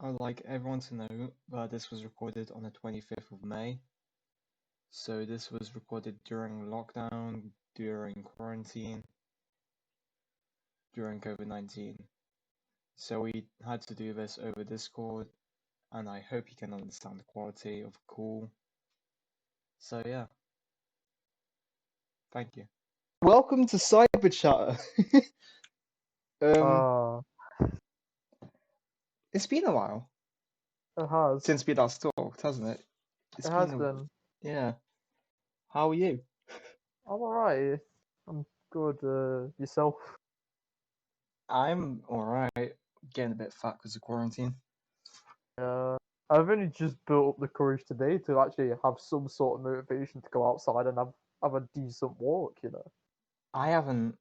I'd like everyone to know that this was recorded on the 25th of May. So this was recorded during lockdown, during quarantine, during COVID-19. So we had to do this over Discord, and I hope you can understand the quality of call. So yeah, thank you. Welcome to CyberChatter. Uh, It's been a while it has. since we last talked, hasn't it? It's It has been been. yeah. How are you? I'm alright. I'm good. Yourself? I'm alright. Getting a bit fat because of quarantine. I've only just built up the courage today to actually have some sort of motivation to go outside and have a decent walk, you know. I haven't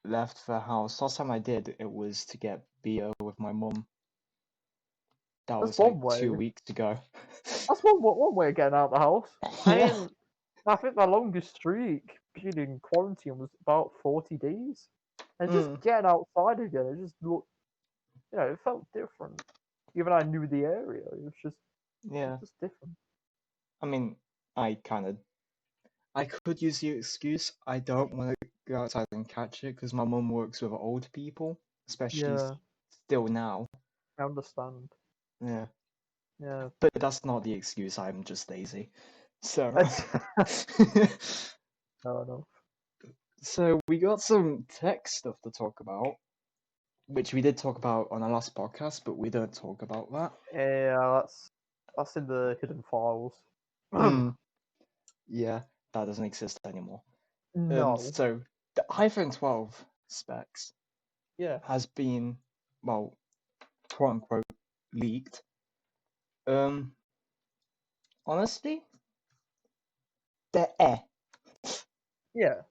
left the house. Last time I did, it was to get beer with my mum. That That's was like one way. 2 weeks ago. That's one way of getting out of the house. I Yeah. mean, I think my longest streak being in quarantine was about 40 days. And just getting outside again, it just looked, it felt different. Even I knew the area, it was Yeah. just different. I mean, I could use the excuse I don't want to go outside and catch it because my mum works with old people, especially Yeah, still now. I understand. Yeah. Yeah. But that's not the excuse. I'm just lazy. So. No. So we got some tech stuff to talk about, which we did talk about on our last podcast, but we don't talk about that. Yeah, that's in the hidden files. Yeah, that doesn't exist anymore. No. So the iPhone 12 specs Yeah. has been, well, quote unquote, leaked. Honestly, they're Yeah.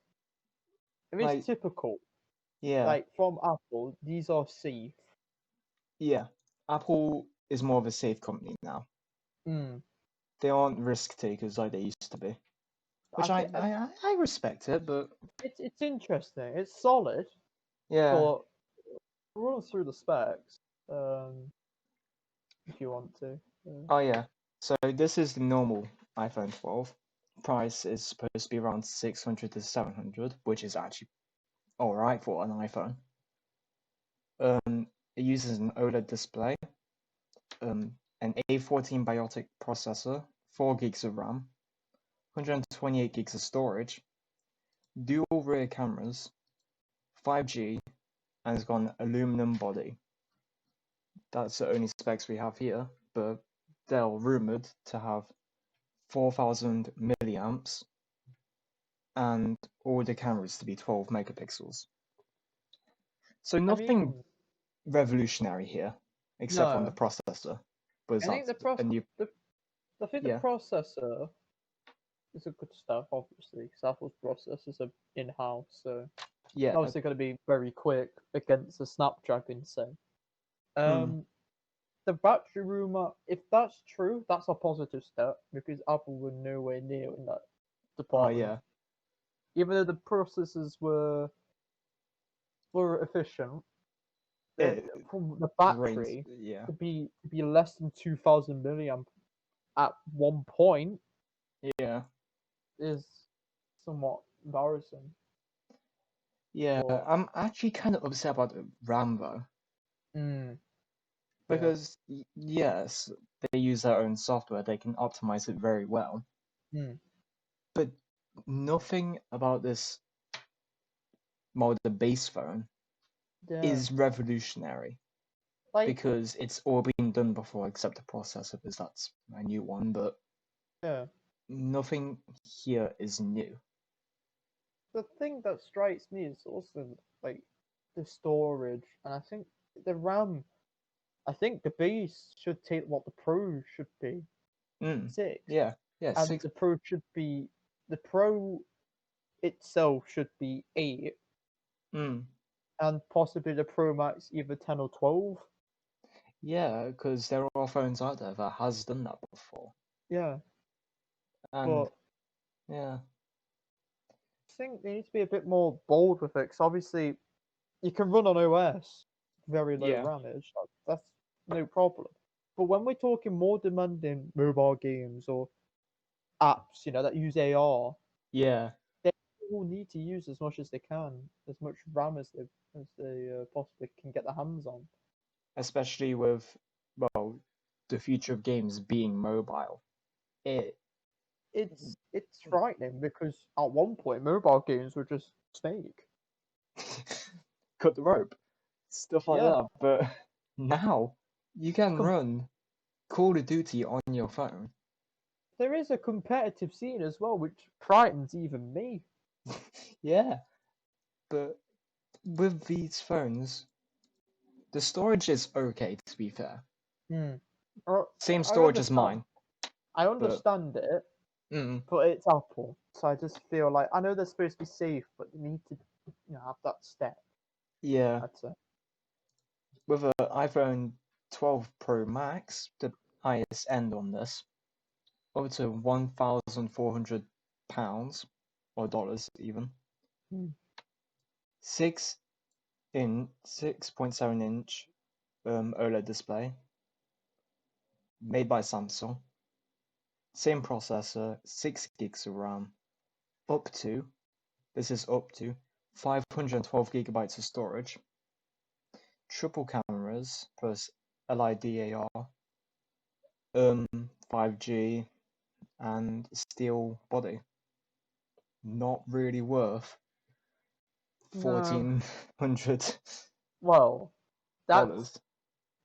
It is like, typical. yeah, Like from Apple, these are safe. yeah. Apple is more of a safe company now. They aren't risk takers like they used to be, which I think I respect it, but it's interesting. It's solid, yeah. but run through the specs. If you want to. Oh yeah. So this is the normal iPhone 12. Price is supposed to be around 600 to 700, which is actually all right for an iPhone. It uses an OLED display, an A14 Bionic processor, 4 gigs of RAM, 128 gigs of storage, dual rear cameras, 5G, and it's got an aluminum body. That's the only specs we have here, but they're rumored to have 4,000 milliamps and all the cameras to be 12 megapixels. So nothing revolutionary here, except from the No. processor. But I think a new, the yeah, processor is a good stuff, obviously, because Apple's processors are in house, so yeah, obviously going to be very quick against the Snapdragon, say. The battery rumor, if that's true, that's a positive step because Apple were nowhere near in that oh department. yeah, Even though the processors were efficient, from the battery yeah, to be less than 2,000 milliamp at one point yeah, is somewhat embarrassing. yeah. But I'm actually kind of upset about the RAM though, yeah, because yes, they use their own software, they can optimize it very well, but nothing about this the base phone is revolutionary. like Because it's all been done before except the processor, because that's a new one, but yeah. nothing here is new. The thing that strikes me is also like the storage, and I think the RAM. I think the base should take what the Pro should be, 6, Yeah, and 6. the Pro itself should be 8, and possibly the Pro Max either 10 or 12. Yeah, because there are phones out there that has done that before. Yeah, And but yeah, I think they need to be a bit more bold with it, because obviously you can run on OS very low yeah, rammage. That's no problem. But when we're talking more demanding mobile games or apps, that use AR, Yeah, they all need to use as much as they can, as much RAM as they possibly can get their hands on. especially with, well, the future of games being mobile. It It's frightening because at one point mobile games were just Snake. cut the rope, stuff like Yeah, that. But now you can com- run Call of Duty on your phone. there is a competitive scene as well, which frightens even me. Yeah, but with these phones, the storage is okay, to be fair. Hmm. Or- Same I storage as understand. mine, I but understand it, mm, but it's Apple, so I just feel like I know they're supposed to be safe, but they need to, have that step. yeah, I'd say. with an iPhone 12 Pro Max, the highest end on this, up to £1,400 or dollars even. Hmm. 6.7 inch OLED display, made by Samsung. Same processor, 6 gigs of RAM, up to this is up to 512 gigabytes of storage, triple cameras plus LiDAR, 5G, and steel body. Not really worth No, $1,400. well, that's.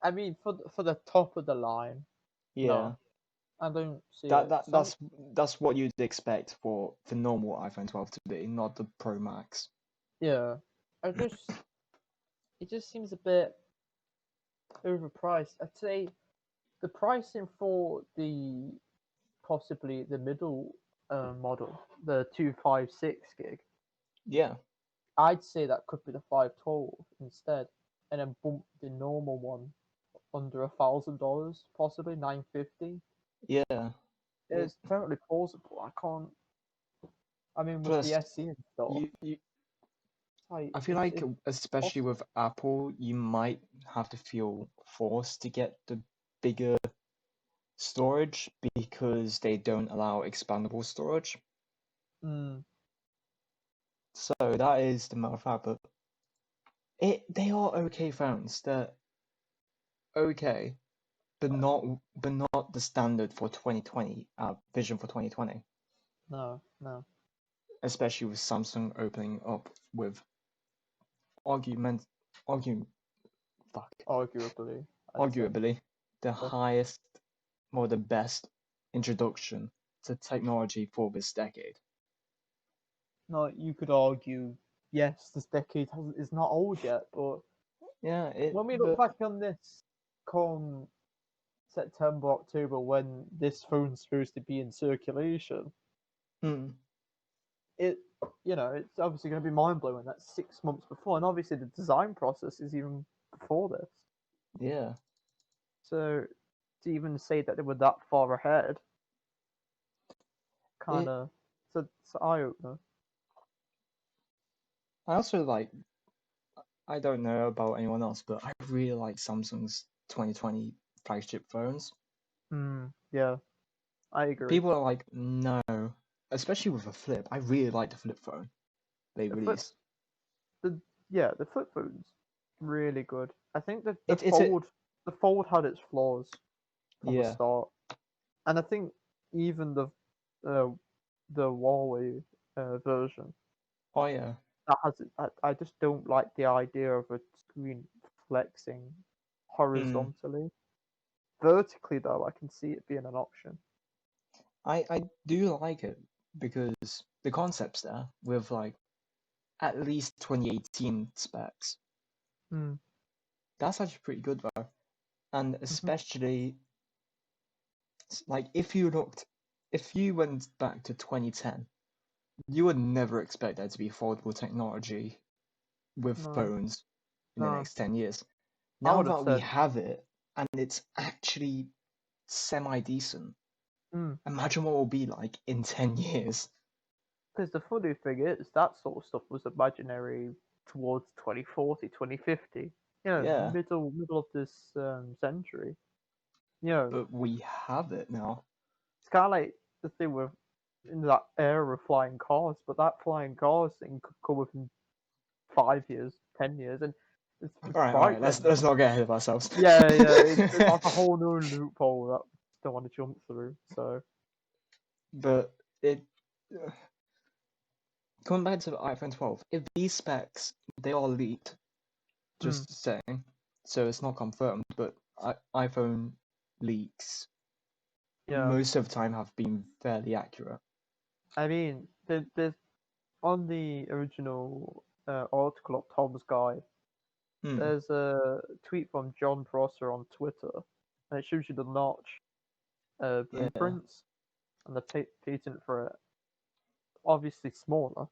I mean, for the top of the line, Yeah, no, I don't see that, it. that that's what you'd expect for the normal iPhone 12 to be, not the Pro Max. Yeah, I just it just seems a bit overpriced. I'd say the pricing for the possibly the middle model, the 256 gig, Yeah, I'd say that could be the 512 instead, and then bump the normal one under $1,000, possibly 950. yeah. It, It's totally plausible. I can't. I mean, with the plus, SE and stuff, you like I feel it's like, it's especially possible. with Apple, you might have to feel forced to get the bigger storage because they don't allow expandable storage. Mm, So that is the matter of fact. But they are okay phones. They're okay, but not the standard for 2020. Vision for 2020, no, no, especially with Samsung opening up with argument, argue, fuck, arguably, I'd say. arguably the Yeah. highest or the best introduction to technology for this decade. No, you could argue, yes, this decade is not old yet, but Yeah, when we look but back on this come September, October, when this phone's supposed to be in circulation, mm, it, it's obviously going to be mind blowing. That's 6 months before, and obviously the design process is even before this. yeah, So to even say that they were that far ahead, kind it. of, it's an eye opener. I also like. I don't know about anyone else, but I really like Samsung's 2020 flagship phones. Yeah, I agree. People are like, no, especially with a flip. I really like the flip phone they The flip, released. the yeah, the flip phone's really good. I think that It's a the fold had its flaws from the yeah. start, and I think even uh, the Huawei version Oh yeah. that has it. I just don't like the idea of a screen flexing Mm. horizontally. Vertically, though, I can see it being an option. I do like it because the concept's there with like at least 2018 specs. Hmm. That's actually pretty good though. And Hmm. especially like if you went back to 2010, you would never expect there to be affordable technology with No, phones in the no. next 10 years. I Now would have that we said, have it and it's actually semi decent, hmm. imagine what it will be like in 10 years. Because the funny thing is, that sort of stuff was imaginary towards 2040, 2050. Yeah, Middle of this century. You know, but we have it now. it's kind of like the thing with in that era of flying cars, but that flying cars thing could come within 5 years, 10 years, and it's All right. frightening. Let's not get ahead of ourselves. Yeah, it's like a whole new loophole that we don't want to jump through. So, But it coming back to the iPhone 12, if these specs they are leaked, mm, just saying, so it's not confirmed, but iPhone leaks yeah, most of the time have been fairly accurate. I mean, there's on the original article of Tom's Guide, Hmm. there's a tweet from John Prosser on Twitter, and it shows you the notch Yeah. blueprints and the patent for it. Obviously smaller,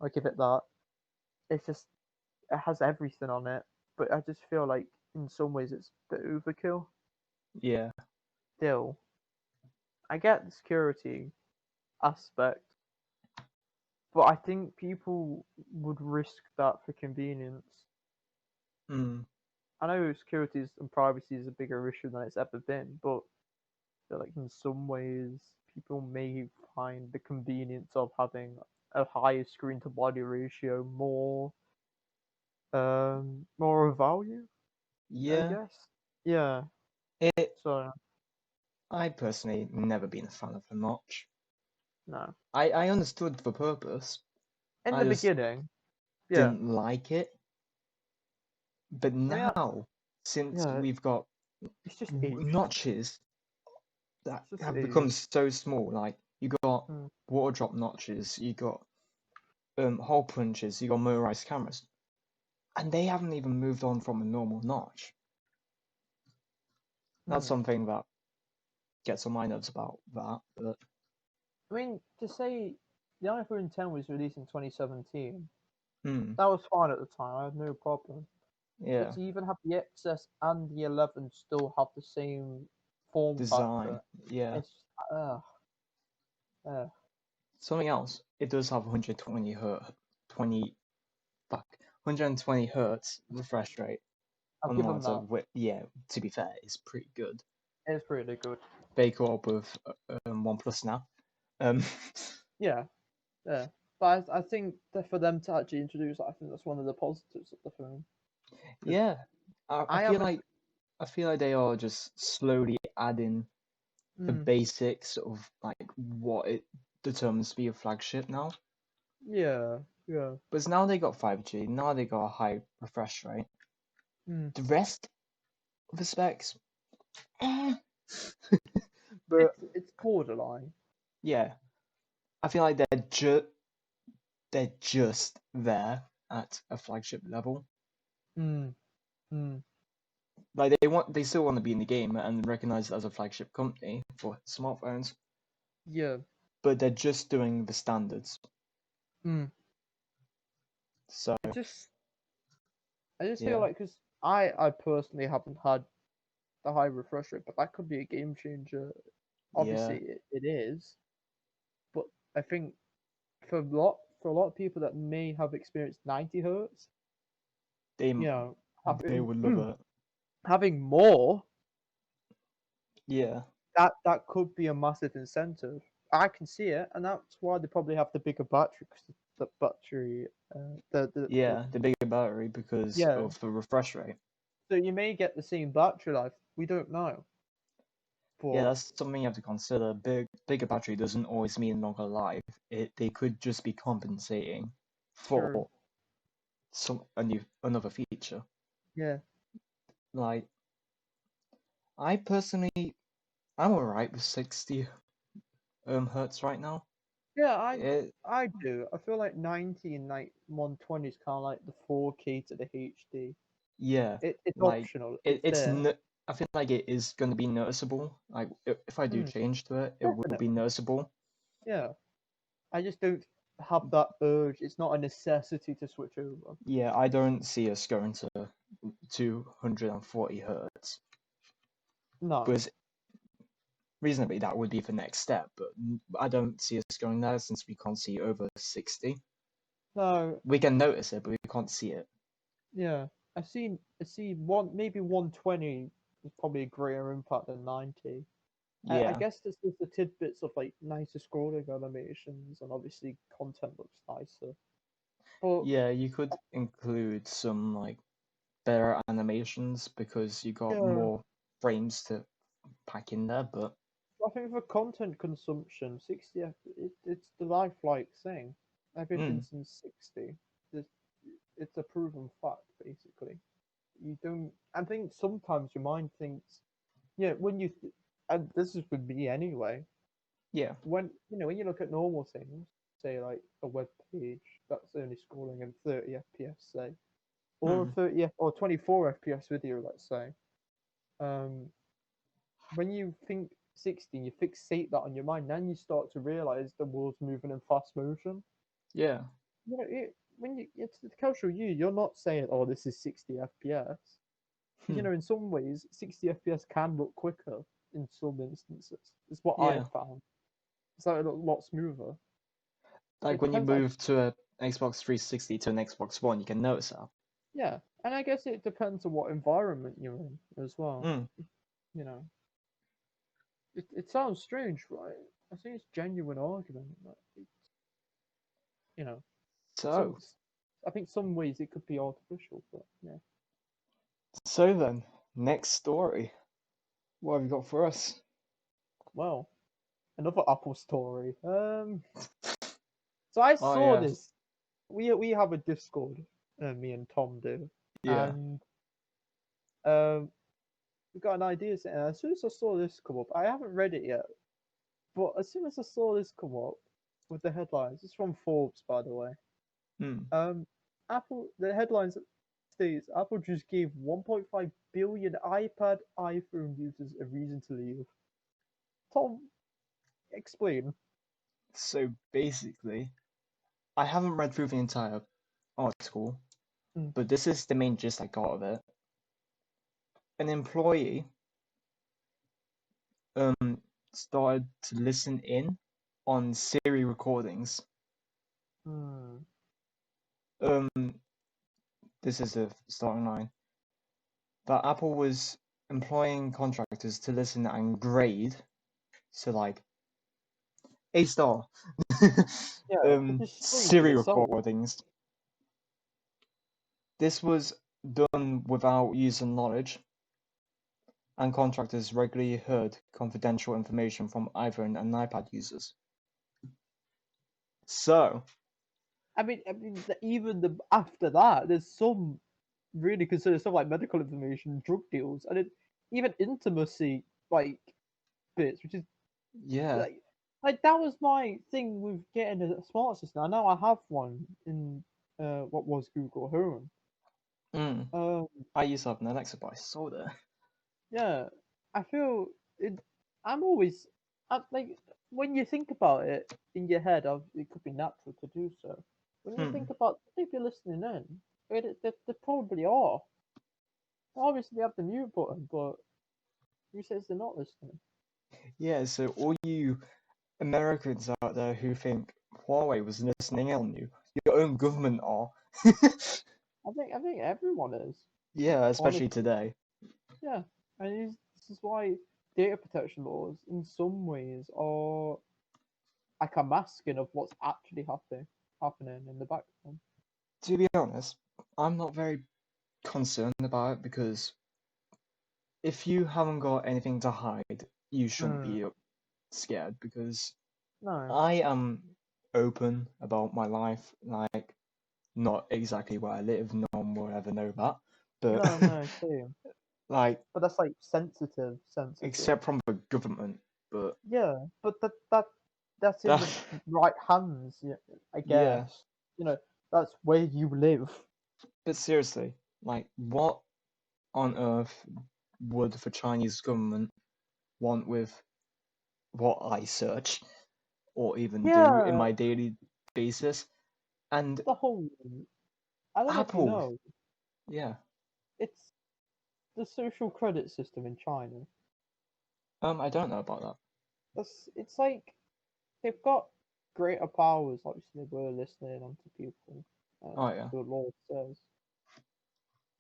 I give it that. It's just it has everything on it, but I just feel like in some ways it's a bit overkill. Yeah. Still, I get the security aspect, but I think people would risk that for convenience. Hmm. I know security and privacy is a bigger issue than it's ever been, but I feel like in some ways people may find the convenience of having a higher screen to body ratio more of value, I Yeah. guess. Yeah. It. So I personally never been a fan of the notch. no. I understood the purpose. In I the just beginning, yeah. didn't like it. But I mean, now, since yeah, we've got it's just aged. notches that It's just have become aged. so small, like you got Mm. water drop notches, you got hole punches, you got motorized cameras, and they haven't even moved on from a normal notch. That's Mm. something that gets on my nerves about that. But I mean, to say the iPhone 10 was released in 2017, hmm, that was fine at the time. I had no problem. But yeah, to even have the XS and the 11 still have the same form design, factor, yeah. it's uh, uh, Something else, it does have 120 hertz, 20 fuck, 120 hertz refresh rate I'll on the give them monitor. that. Yeah, to be fair, it's pretty good. It's really good. They co op with OnePlus now. Um, Yeah, yeah. But I think that for them to actually introduce that, I think that's one of the positives of the phone. Because yeah, I I feel haven't. like they are just slowly adding the Mm, basics of like what it determines to be a flagship now. yeah, yeah. But now they got 5G, now they got a high refresh rate. Mm. The rest of the specs, eh. But It's borderline. yeah, I feel like they're just there at a flagship level. Mm, mm. Like they still want to be in the game and recognized as a flagship company for smartphones, Yeah. but they're just doing the standards. Mm. So It just I just feel yeah, like because I personally haven't had the high refresh rate, but that could be a game changer. yeah, Obviously, it is, but I think for a lot of people that may have experienced 90 hertz, they you know, they having would love it. having more Yeah, that could be a massive incentive. I can see it, and that's why they probably have the bigger battery because the battery, the yeah, the bigger battery because yeah. of the refresh rate. So you may get the same battery life. We don't know, Yeah, but that's something you have to consider. Bigger battery doesn't always mean longer life. They could just be compensating for true. another feature. Yeah. Like I personally, I'm alright with 60 hertz right now. Yeah, It I do. I feel like 90 and like 120 is kind of like the 4K to the HD. Yeah, It's like optional. It's it's there. I feel like it is going to be noticeable. Like if I do Mm, change to it, it will be definitely. noticeable. Yeah. I just don't have that urge. It's not a necessity to switch over. Yeah, I don't see us going to 240 hertz. No. Because reasonably that would be the next step, but I don't see us going there since we can't see over 60. No. We can notice it, but we can't see it. Yeah. I see one maybe 120 It's probably a greater impact than 90. I Yeah, guess there's just the tidbits of like nicer scrolling animations and obviously content looks nicer. But yeah, you could include some like better animations because you got yeah, more frames to pack in there, but I think for content consumption, 60 it's the lifelike thing. mm, Everything's in 60. There's, it's a proven fact, basically. You don't. I think sometimes your mind thinks, yeah, when you, and this is with me anyway. yeah, When you look at normal things, say like a web page that's only scrolling in 30 FPS, say, or a mm, 30 or 24 FPS video, let's say. Um, when you think 60, you fixate that on your mind, then you start to realize the world's moving in fast motion. yeah, When it's the casual you're not saying, "Oh, this is 60 FPS." Because hmm, in some ways, 60 FPS can look quicker in some instances. It's what I yeah. found. It's like a lot smoother. Like It when you depends. move to a Xbox 360 to an Xbox One, you can notice that. Yeah, and I guess it depends on what environment you're in as well. Mm. You know, it sounds strange, right? I think it's genuine argument. But it's, you know, some So, I think some ways it could be artificial, but yeah. so then, next story. What have you got for us? Well, another Apple story. So I Oh saw yeah, this. We have a Discord, me and Tom do, yeah. and um, we got an idea. And as soon as I saw this come up, I haven't read it yet, but as soon as I saw this come up with the headlines, it's from Forbes, by the way. Hmm. Um, the headlines states Apple just gave 1.5 billion iPad, iPhone users a reason to leave. Tom, explain. So basically, I haven't read through the entire article, Mm, but this is the main gist I got of it. An employee started to listen in on Siri recordings. mm, Um, this is the starting line. That Apple was employing contractors to listen and grade, so like A star, yeah, to dissuade Siri yourself. recordings. This was done without user knowledge, and contractors regularly heard confidential information from iPhone and iPad users. So, Even after that, there's some really consider stuff like medical information, drug deals, and even intimacy like bits, which is yeah, like that was my thing with getting a smart assistant. I know I have one in what was Google Home. mm, Um, I used to have an Alexa, but I sold it. yeah, I feel it. I'm always like when you think about it in your head, it could be natural to do so. When you Hmm. think about if you're listening in, they probably are. Obviously, they have the mute button, but who says they're not listening? Yeah, so all you Americans out there who think Huawei was listening in on you, your own government are. I think everyone is Yeah, especially honestly. today. Yeah, and this is why data protection laws, in some ways, are like a masking of what's actually happening in the background. To be honest, I'm not very concerned about it because if you haven't got anything to hide, you shouldn't Mm, be scared because no, I am open about my life, like not exactly where I live, no one will ever know that, but no, same. like But that's like sensitive. except from the government, but Yeah, but that's in that the right hands. Yeah, I yeah, guess. You know, that's where you live. but seriously, like what on earth would the Chinese government want with what I search or even do in Yeah, my daily basis? And the whole. I don't know if you Apple, know. yeah, It's the social credit system in China. I don't know about that. It's like they've got greater powers. Obviously, they were listening onto people, Oh yeah, the law says.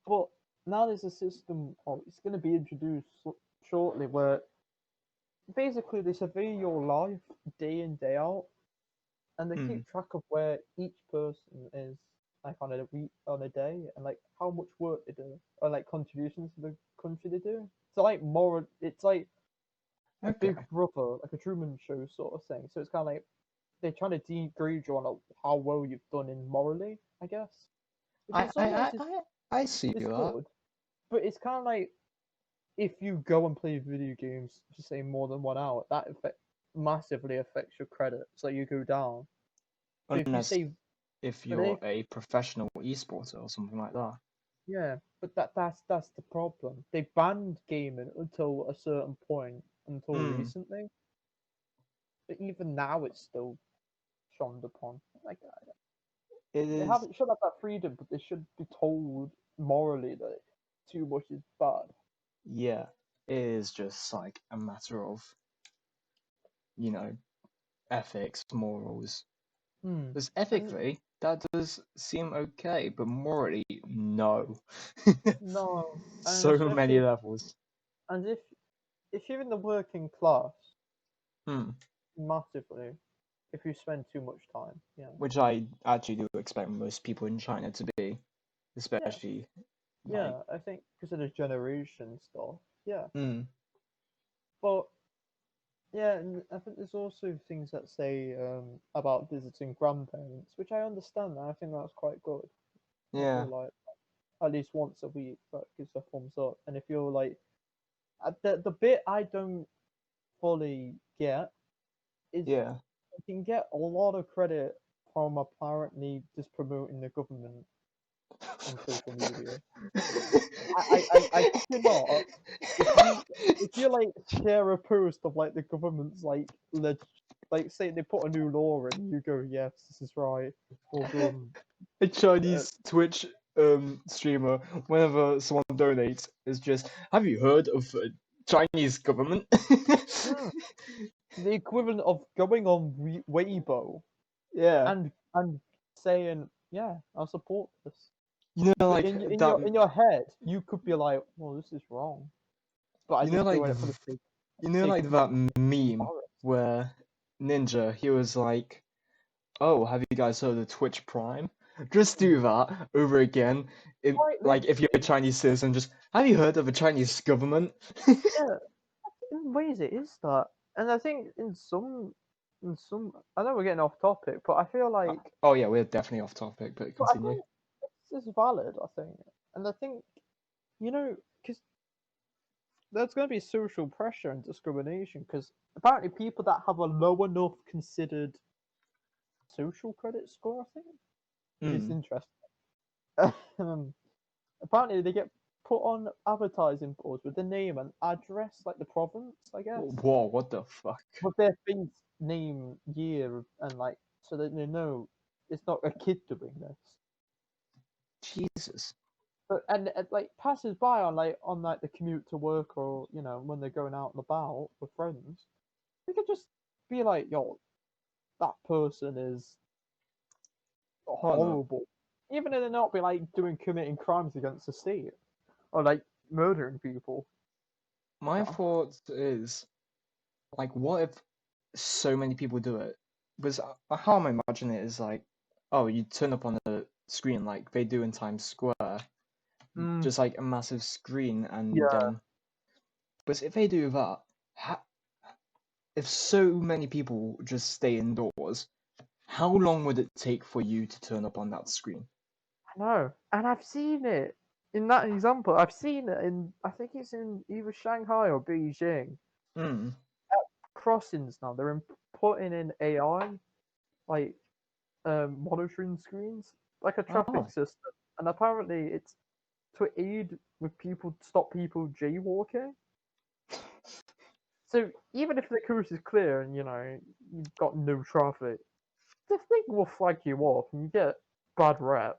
But now there's a system, or it's going to be introduced shortly, where basically they survey your life day in day out, and they Mm. keep track of where each person is, like on a week, on a day, and like how much work they do, or like contributions to the country they do. So like more, it's like a Okay. Big Brother, like a Truman Show sort of thing. So it's kind of like they're trying to degrade you on how well you've done in morally, I guess. Which I in some I ways I I, I see is that. good, but it's kind of like if you go and play video games for say more than 1 hour, that massively affects your credit, so you go down. But if you Unless say, if but you're if a professional esporter or something like that. yeah, but that's the problem. They banned gaming until a certain point, until Mm. recently. But even now, it's still shunned upon. Like It they is. haven't should have that freedom, but they should be told morally that too much is bad. Yeah. It is just like a matter of, you know, ethics, morals. Hmm. Because And ethically, that does seem okay, but morally, no. no, and So many especially levels. and if you're in the working class, Hmm. massively, if you spend too much time, yeah, Which I actually do expect most people in China to be, yeah, especially like. yeah. I think because of the generation stuff, yeah. Hmm. But yeah, and I think there's also things that say about visiting grandparents, which I understand. And I think that's quite good. If Yeah. you're like at least once a week, that gives a thumbs up. And if you're like the bit I don't fully get is Yeah. you can get a lot of credit from apparently just promoting the government on social media. I kid you not. If you like share a post of like the government's like say they put a new law in, you go yes, this is right, well done. A Uh, Chinese Twitch streamer, whenever someone donates, is just, have you heard of Chinese government? mm, the equivalent of going on Weibo Yeah. and saying yeah, I support this. You know, But like in that. your head, you could be like, well, this is wrong, but I You know, just like doing it for the you know, sake like of that being meme embarrassed. where Ninja, he was like, "Oh, have you guys heard of Twitch Prime?" Just Mm. do that over again. If Quite like if you're a literally, Chinese citizen, just have you heard of a Chinese government? yeah. In ways it is that, and I think in some, I know we're getting off topic, but I feel like, Oh yeah, we're definitely off topic, but but I continue. think this is valid. I think, and I think because there's going to be social pressure and discrimination because apparently people that have a low enough considered social credit score, I think, which is Hmm. interesting. um, apparently they get put on advertising boards with the name and address, like the province, I guess, Whoa, what the fuck? with their face, name, year, and like so that they know it's not a kid doing this. Jesus. But and like passes by on like the commute to work or when they're going out and about with friends, they could just be like, "Yo, that person is Oh no. horrible," even if they're not be like committing crimes against the state or like murdering people. My No. thought is, like, what if so many people do it? Because how I'm imagining it is like, oh, you turn up on a screen like they do in Times Square, Mm, just like a massive screen, and yeah, then. But if they do that, if so many people just stay indoors, how long would it take for you to turn up on that screen? I know, and I've seen it in that example. I've seen it in I think it's in either Shanghai or Beijing. Hmm. Crossings now they're putting in AI like monitoring screens, like a traffic Oh, system, and apparently it's to aid with people stop people jaywalking. So even if the coast is clear and you've got no traffic, the thing will flag you off and you get bad rep.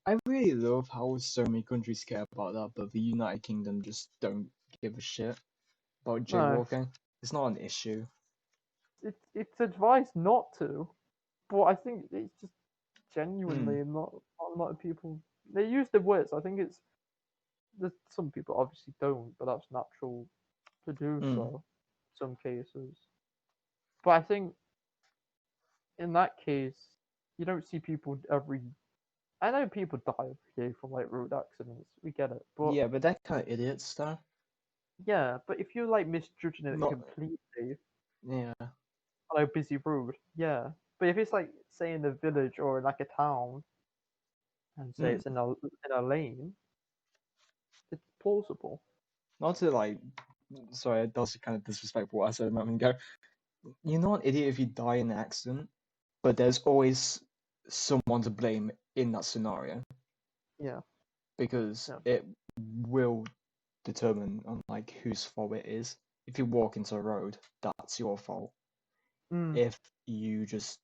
I really love how so many countries care about that, but the United Kingdom just don't give a shit about No, jaywalking. It's not an issue. it's advised not to, but I think it's just Hmm. genuinely not a lot of people. They use the words. I think it's some people obviously don't, but that's natural to do Mm. so. In some cases, but I think in that case, you don't see people every. I know people die every day from like road accidents. We get it, but Yeah, but they're kind of idiots, though. yeah, but if you're like misjudging it Not. completely Yeah. on a busy road, yeah. But if it's like say in a village or in like a town, and say Mm. it's in a lane, it's plausible. Not to like. Sorry, that was kind of disrespectful what I said a moment ago. You're not an idiot if you die in an accident, but there's always someone to blame in that scenario Yeah, because yeah, it will determine on like whose fault it is. If you walk into a road, that's your fault. mm, If you just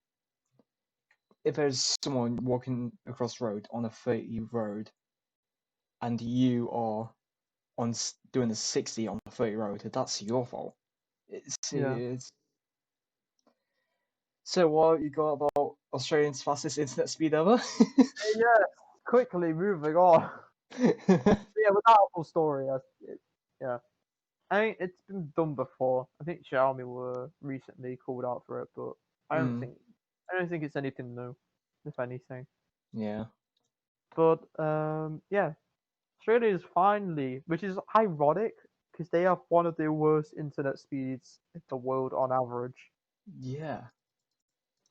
if there's someone walking across the road on a 30 road and you are doing a 60 on the 30 road, that's your fault. yeah. It's so what you got about Australia's fastest internet speed ever? Yeah, quickly moving on. Yeah, with that whole story, yeah. I mean, it's been done before. I think Xiaomi were recently called out for it, but I don't Mm, think I don't think it's anything new, if anything. yeah. But yeah, Australia is finally, which is ironic, because they have one of the worst internet speeds in the world on average. Yeah.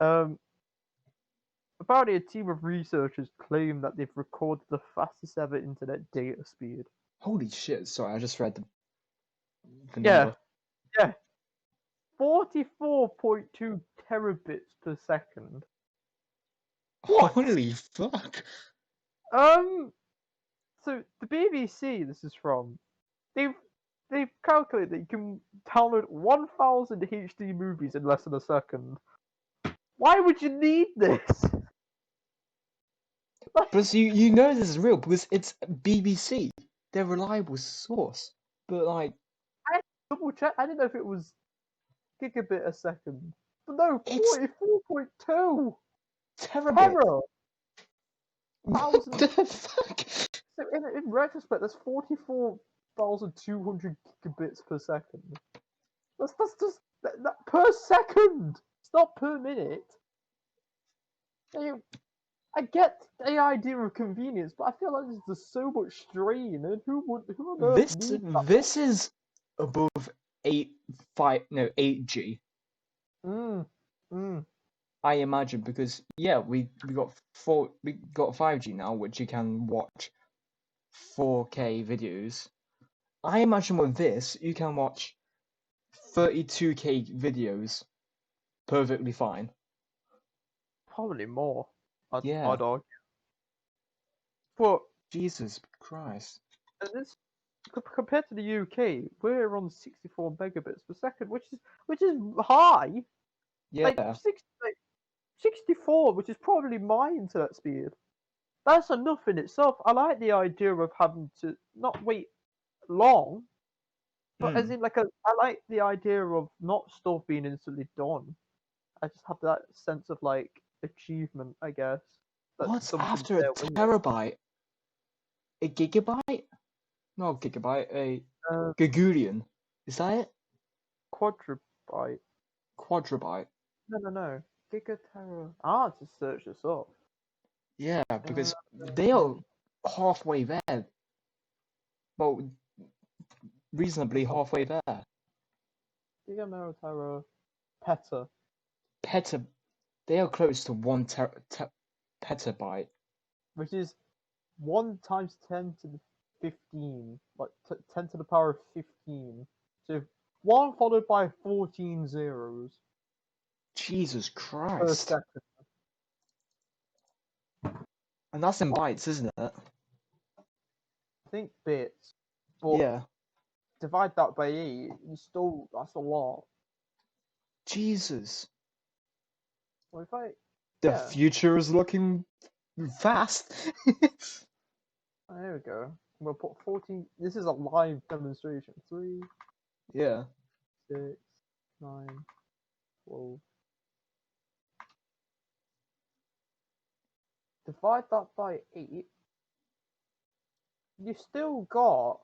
Um, apparently, a team of researchers claim that they've recorded the fastest ever internet data speed. Holy shit. Sorry, I just read the Yeah, number. yeah, 44.2 terabits per second. What? Holy fuck. Um, so the BBC, this is from, they've they've calculated that you can download 1,000 HD movies in less than a second. Why would you need this? Like, Plus, you know this is real because it's BBC. They're a reliable source. But, like, I had to double check. I didn't know if it was gigabit a second. But no, it's 44.2 terabit. terra What thousand. the fuck? So in retrospect, that's 44,200 gigabits per second. That's just that per second. It's not per minute. You, I get the idea of convenience, but I feel like there's just so much strain, and who on earth This needs that this is above 8G. much? Mm. I imagine because yeah, we got 5G now, which you can watch 4K videos. I imagine with this you can watch 32K videos perfectly fine. Probably more. Yeah, I'd argue. But Jesus Christ. and this compared to the UK, we're on 64 megabits per second, which is high. Like Yeah, 64, which is probably my internet speed. That's enough in itself. I like the idea of having to not wait long, but as mm. in I like the idea of not stuff being instantly done. I just have that sense of like achievement, I guess, that What's something's after a there with it. terabyte? A gigabyte? Not gigabyte, a Uh, gigurian. Is that it? quadrubyte. Quadrabyte. No. Gigatera. Ah, to search this up. Yeah, Uh, because they are halfway there. Well, reasonably halfway there. Gigameritera peta, Peta, they are close to petabyte. which is 1 times 10 to the 15, like 10 to the power of 15. So 1 followed by 14 zeros Jesus per Christ. second. And that's in bytes, isn't it? I think bits, but Yeah. divide that by 8, that's a lot. Jesus. Well, if I, The yeah, future is looking fast. there we go. We'll put 14. This is a live demonstration. 3, Yeah. 6, 9, 12. Divide that by 8. you still got,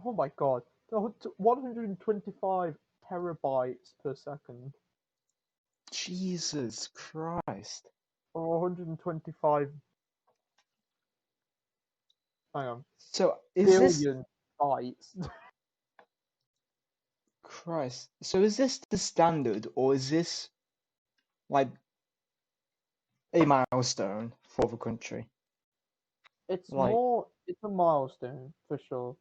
oh my god, 125 terabytes per second, Jesus Christ. or 125, hang on, So is this billion bytes. Christ? So is this the standard, or is this like a milestone for the country? It's Like, more, it's a milestone for sure.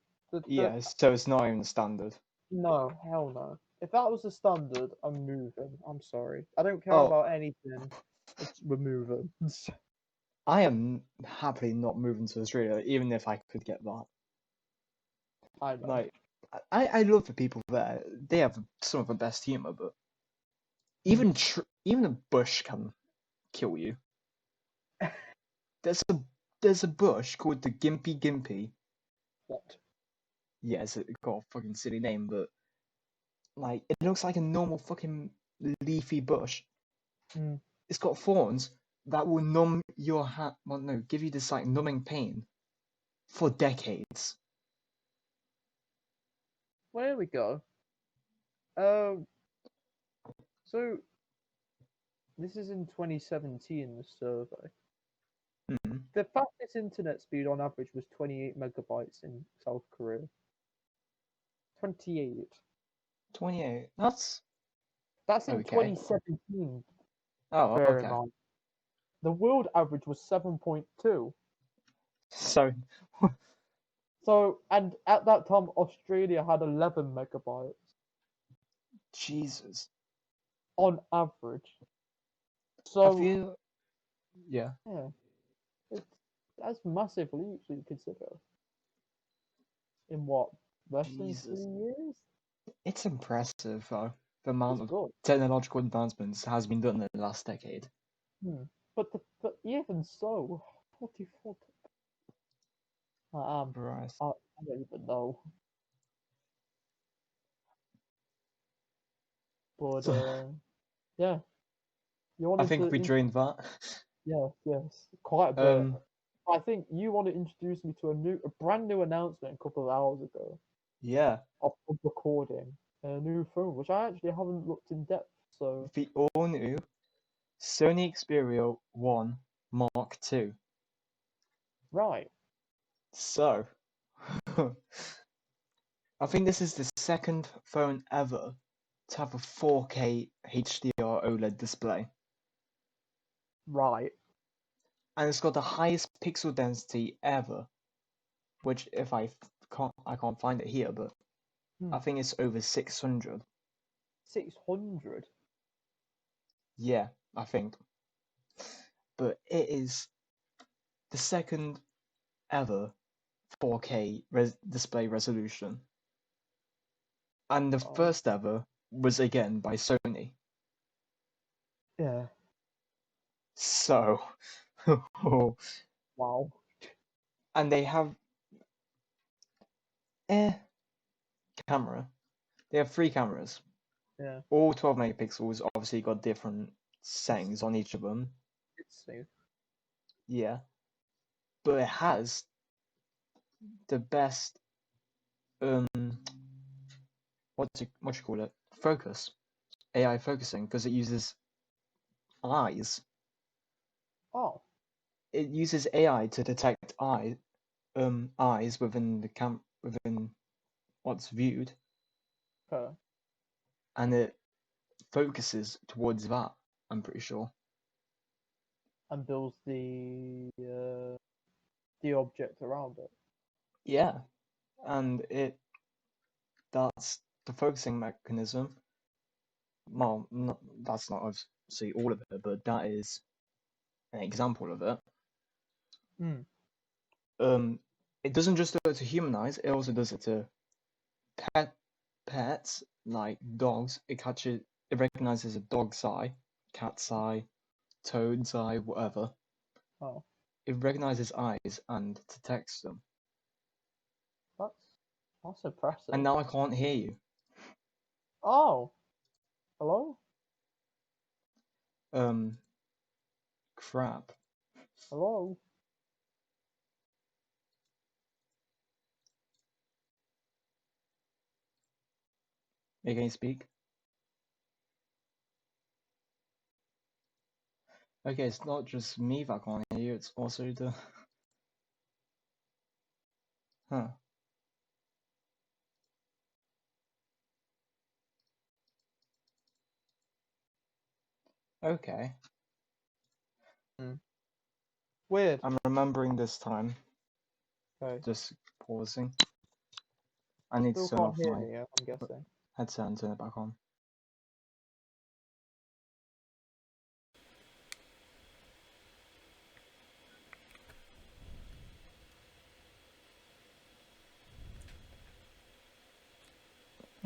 yeah, so it's not even the standard. No, hell no. If that was the standard, I'm moving. I'm sorry. I don't care Oh, about anything. We're moving. I am happily not moving to Australia, even if I could get that. I know. Like, I love the people there. They have some of the best humor, but Hmm. even a bush can kill you. There's a there's a bush called the Gimpy Gimpy. What? Yeah, it's got a fucking silly name, but like it looks like a normal fucking leafy bush. Hmm. It's got thorns that will numb your hand. Well, no, give you this like numbing pain for decades. Well, there we go. Um, so this is in 2017, the survey. Hmm. The fastest internet speed on average was 28 megabytes in South Korea. 28. 28. That's That's in okay. 2017, Oh, bear in okay. mind. The world average was 7.2. So, So, and at that time, Australia had 11 megabytes Jesus. on average. I So, feel, yeah, yeah, it's that's massive leaps you consider in what, less than Jesus. 3 years? It's impressive, though, the It's amount of good. technological advancements has been done in the last decade. Hmm. But even so, 44. Christ. I don't even know. But So, yeah, you I wanted think to, we drained that. yes, quite a bit. Um, I think you want to introduce me to a brand new announcement a couple of hours ago yeah, of recording a new phone, which I actually haven't looked in depth. So the all-new Sony Xperia 1 Mark II. right, So, I think this is the second phone ever to have a 4K HDR OLED display. right, And it's got the highest pixel density ever, which if I can't find it here, but I hmm, think it's over 600. 600. Yeah, I think. But it is the second ever 4K display resolution. And the Oh, first ever was again by Sony. yeah, So, wow, and they have eh camera. They have three cameras. yeah, All 12 megapixels, obviously got different it's settings on each of them. it's safe. Yeah. But it has the best um what you call it? Focus. AI focusing because it uses eyes. Oh, It uses AI to detect eyes within within what's viewed, okay, and it focuses towards that. I'm pretty sure. and builds the object around it. Yeah, and that's the focusing mechanism. Well, that's not obviously all of it, but that is an example of it. Hmm. Um, it doesn't just do it to human eyes; it also does it to pet pets like dogs. It recognizes a dog's eye, cat's eye, toad's eye, whatever. Oh, It recognizes eyes and detects them. that's that's And impressive. now I can't hear you. Oh, hello, Um, crap. hello. Can you speak? Okay, it's not just me that can't hear you, it's also the... Huh. Okay. Weird. I'm remembering this time. Okay. Just pausing. I need to Still turn can't off hear my me, I'm guessing. headset and turn it back on.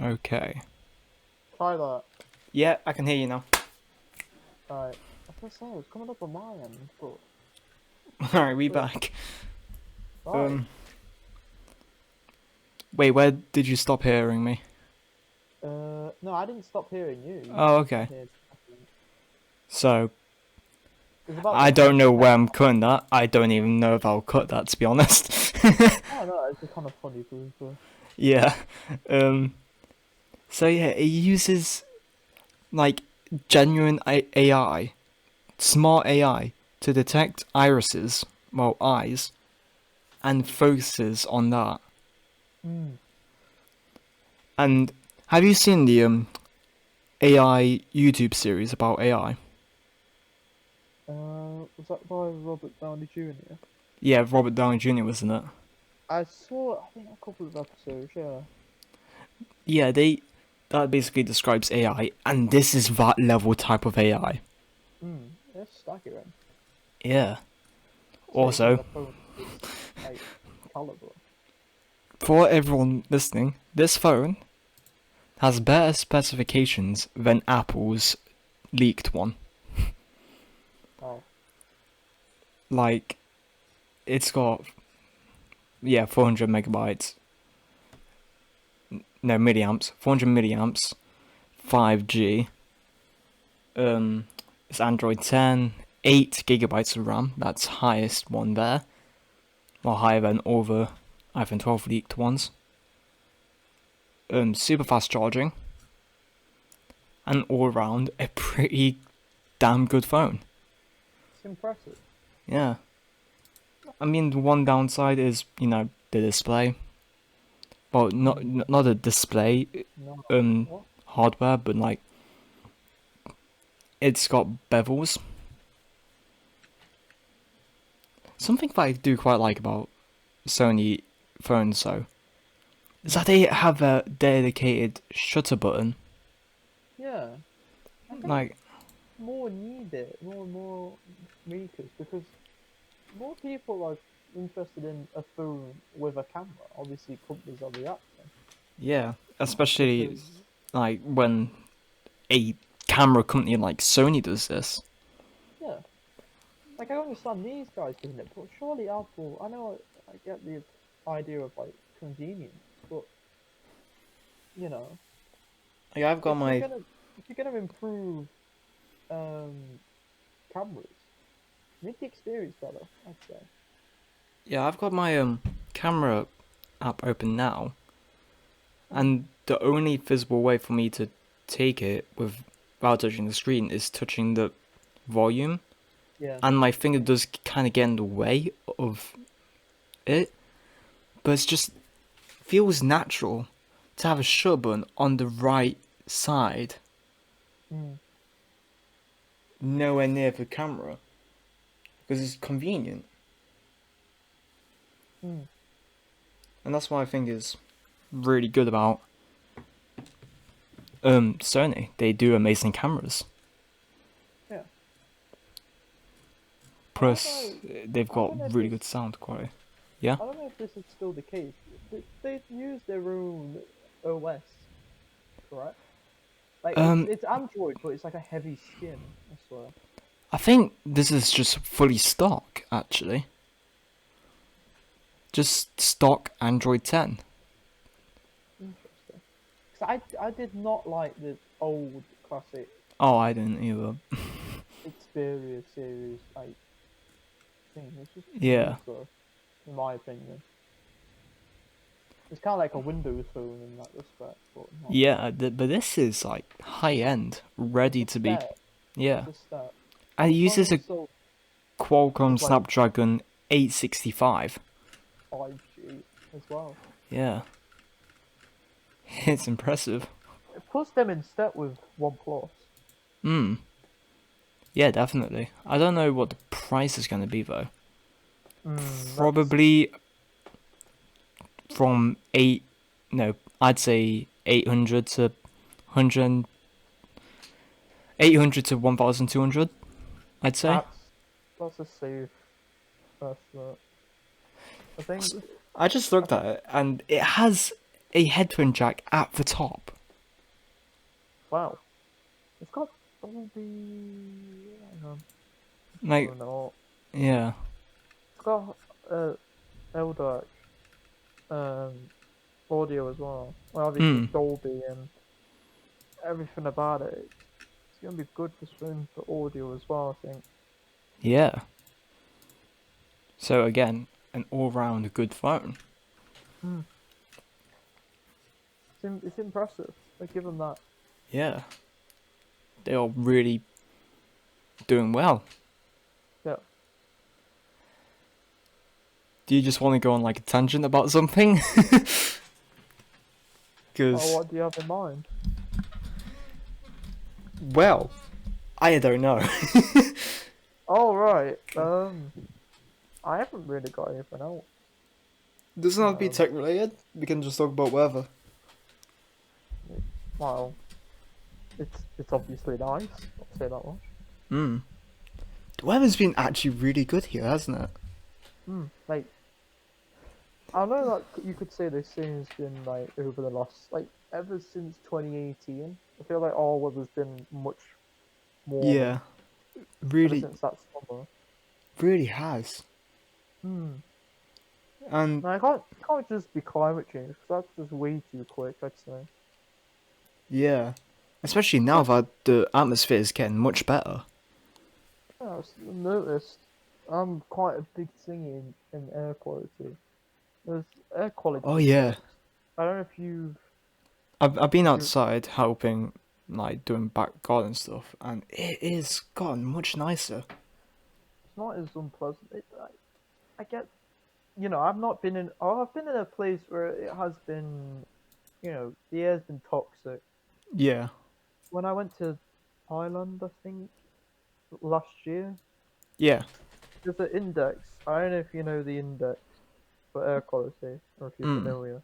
Okay. Try that. Yeah, I can hear you now. Alright. I was gonna say, it was coming up on my end, but... Alright, we Weird. back. Right. Wait, where did you stop hearing me? No, I didn't stop hearing you. You Oh, just okay. heard... So, It was about I the don't know where I'm headset. cutting that. I don't even know if I'll cut that, to be honest. Oh no, it's just kind of funny too. Yeah. So yeah, it uses like genuine AI, smart AI, to detect irises, well, eyes, and focuses on that. Hmm. And have you seen the AI YouTube series about AI? Was that by Robert Downey Jr.? Yeah, Robert Downey Jr. wasn't it? I saw, I think, a couple of episodes, yeah. Yeah, that basically describes AI, and this is that level type of AI. It's staggering. Yeah. Taking Also, the phone to this, like, caliber. for everyone listening, this phone has better specifications than Apple's leaked one. Oh. Like, it's got 400 megabytes. No, milliamps. 400 milliamps. 5G. It's Android 10. 8 gigabytes of RAM. That's highest one there. Well, higher than all the iPhone 12 leaked ones. Super fast charging. And all around a pretty damn good phone. It's impressive. Yeah. I mean, the one downside is, the display. Well, not the display, No. um, What? hardware, but like, it's got bevels. Something that I do quite like about Sony phones, though, is that they have a dedicated shutter button. Yeah. I think Like, more need it, more and more makers, because more people are interested in a phone with a camera. Obviously, companies are reacting. yeah, especially Because, like when a camera company like Sony does this. yeah, like I understand these guys doing it, but surely Apple, I know I get the idea of like convenience, but you know, Like, I've got if you're my gonna if you're gonna improve um cameras, make the experience better, I'd say. I've got my camera app open now, and the only visible way for me to take it without touching the screen is touching the volume, Yeah. and my finger does kind of get in the way of it, but it's just feels natural to have a shutter button on the right side, Mm. nowhere near the camera, because it's convenient, Mm. and that's what I think is really good about Sony. They do amazing cameras. Yeah. I don't Plus, know. they've I got don't know if really this. good sound quality. Yeah. I don't know if this is still the case. They use their own OS, correct? Like Um, it's Android, but it's like a heavy skin. I swear. I think this is just fully stock, actually. Just stock Android 10. Interesting. Because I did not like the old classic Oh, I didn't either. Xperia series like thing. It's just Yeah. useless, in my opinion. It's kind of like a Windows phone in that respect, but not. Yeah, but this is like high end, ready It's a to be. step. Yeah, It's a step. and it The phone uses a is so Qualcomm it's like Snapdragon 865. 5G as well. Yeah, it's impressive. It puts them in step with OnePlus. Hmm. Yeah, definitely. I don't know what the price is going to be though. That's Probably from eight. No, I'd say 800 to 100, 800 to 1,200. I'd say. that's that's a safe estimate. I think. I just I looked think. at it and it has a headphone jack at the top. Wow. It's got Dolby. Hang on. Like, Oh no. yeah. It's got LDAC audio as well. Well, obviously Hmm. it's Dolby and everything about it. It's gonna be good for streaming for audio as well. I think. Yeah. So again, an all-round good phone. Hmm. It's impressive. I give them that. Yeah. They are really doing well. Yeah. Do you just want to go on like a tangent about something? Oh, Because, what do you have in mind? well, I don't know. Oh right. I haven't really got anything else. Doesn't have to be Um, tech related. We can just talk about weather. well, it's obviously nice. I'll say that much. Hmm. The weather's been actually really good here, hasn't it? Like I know that you could say this thing has been like over the last like ever since 2018. I feel like our weather's been much warmer Yeah. ever Really, since that summer. really has. Hmm. And Now, it can't just be climate change because that's just way too quick. I'd say. yeah. Especially now But that the atmosphere is getting much better. yeah, I've noticed I'm quite a big thing in air quality. There's air quality Oh yeah. index. I don't know if you've I've been you outside helping, like doing back garden stuff, and it is gotten much nicer. it's not as unpleasant. I get I've not been in. Oh, I've been in a place where it has been. The air's been toxic. Yeah. When I went to Thailand, I think last year, Yeah. there's an index. I don't know if you know the index for air quality or if you're Mm. familiar.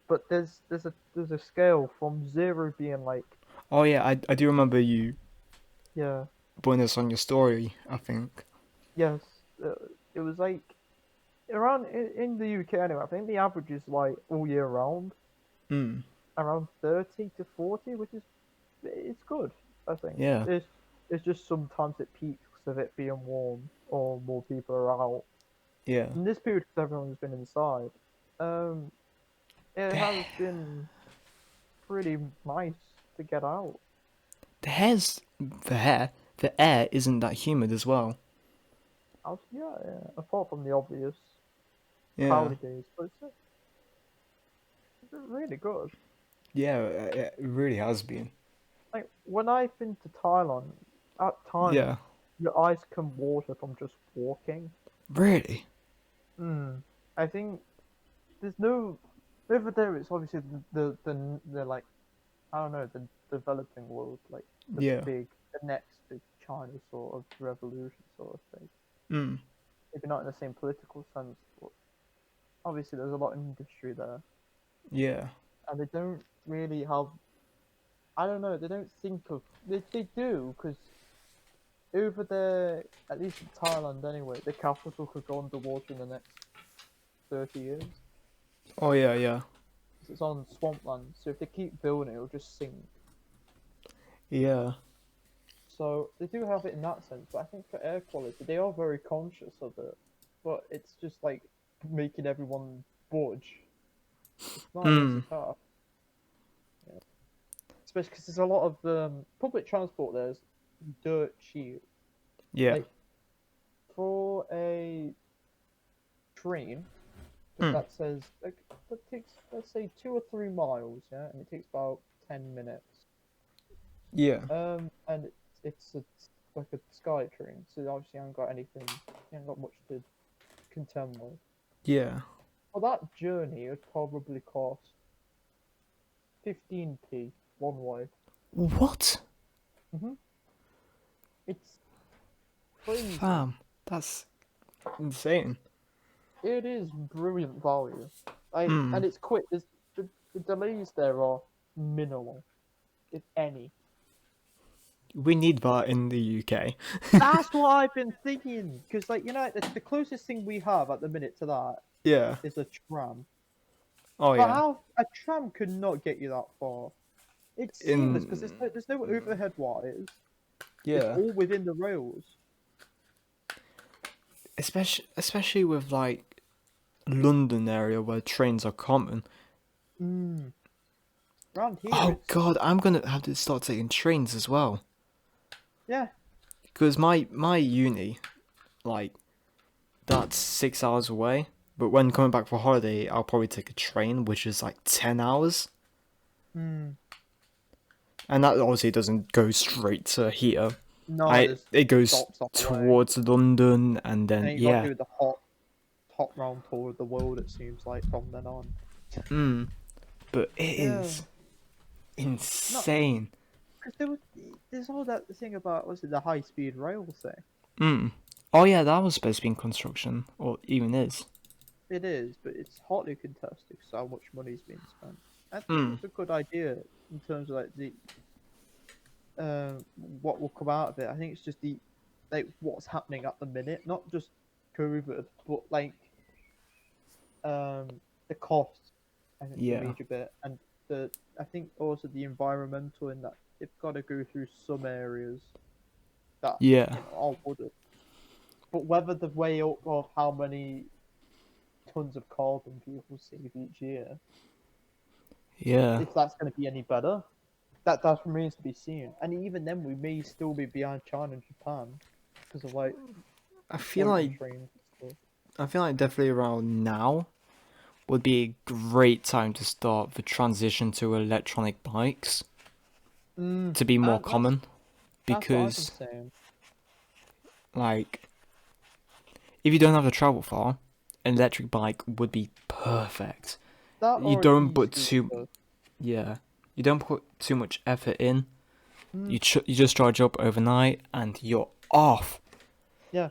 But there's a scale from zero being like Oh yeah, I do remember you yeah putting this on your story. I think. yes it was like around in the UK anyway. I think the average is like all year round Mm. around 30 to 40, which is it's good. I think Yeah. it's just sometimes it peaks of it being warm or more people are out. Yeah. In this period, because everyone's been inside, um, it The has been pretty nice to get out. the hair's the hair. The air isn't that humid as well. Yeah. Apart from the obvious Yeah. cloudy days, but it's really good. Yeah. It really has been. Like when I've been to Thailand, at times Yeah. your eyes can water from just walking. Really. Hmm. I think there's no over there. It's obviously the like I don't know the developing world, like Yeah. the next big China sort of revolution sort of thing. Mm. Maybe not in the same political sense, but obviously there's a lot of industry there, Yeah. and they don't really have. I don't know. They don't think of they do because over there, at least in Thailand anyway, the capital could go underwater in the next 30 years. Oh yeah. Yeah. 'Cause it's on swampland, so if they keep building, it'll just sink. Yeah. So they do have it in that sense, but I think for air quality, they are very conscious of it. But it's just like making everyone budge. It's not an easy Mm. task, yeah. Especially because there's a lot of public transport there's dirt cheap. Yeah. Like for a train, that says like that takes, let's say, 2 or 3 miles, yeah, and it takes about 10 minutes. Yeah. And it's like a sky train, so obviously I haven't got anything, I haven't got much to contend with. Yeah. For that journey, it would probably cost 15p one way. What? Hmm. It's crazy. Fam, that's insane. It is brilliant value. Hmm. And it's quick. The delays there are minimal, if any. We need that in the UK. That's what I've been thinking. Because, like, the closest thing we have at the minute to that Yeah. is a tram. Oh But yeah. how a tram could not get you that far? It's seamless because there's no overhead wires. It's Yeah. all within the rails. Especially with like London area where trains are common. Mm. Around here, Oh it's god, I'm gonna have to start taking trains as well. yeah. Because my uni, like, that's 6 hours away. But when coming back for holiday, I'll probably take a train, which is like 10 hours. Mm. And that obviously doesn't go straight to here. No, there's It goes stops on the way, towards London and and then then you got to yeah. do the hot round tour of the world. It seems like from then on. But it Yeah. is No, insane. because there's all that thing about, was it the high speed rail thing? Oh yeah, that was supposed to be in construction, or even is. It is, but it's hotly contested because how much money's being spent. I think it's a good idea in terms of like the what will come out of it. I think it's just the like what's happening at the minute, not just COVID, but like the cost. I think is a Yeah. major bit, and I think also the environmental in that they've got to go through some areas that Yeah. are wooded. But whether the way up of how many tons of carbon people save each year, Yeah. if that's going to be any better, that remains to be seen. And even then, we may still be behind China and Japan because of like I feel floating like trains and stuff. I feel like definitely around now would be a great time to start the transition to electronic bikes to be more And common that's what I've been because saying. like if you don't have to travel far, an electric bike would be perfect. That You or an don't put e-scooter. you don't put too much effort in. Mm, You just charge up overnight and you're off. yeah.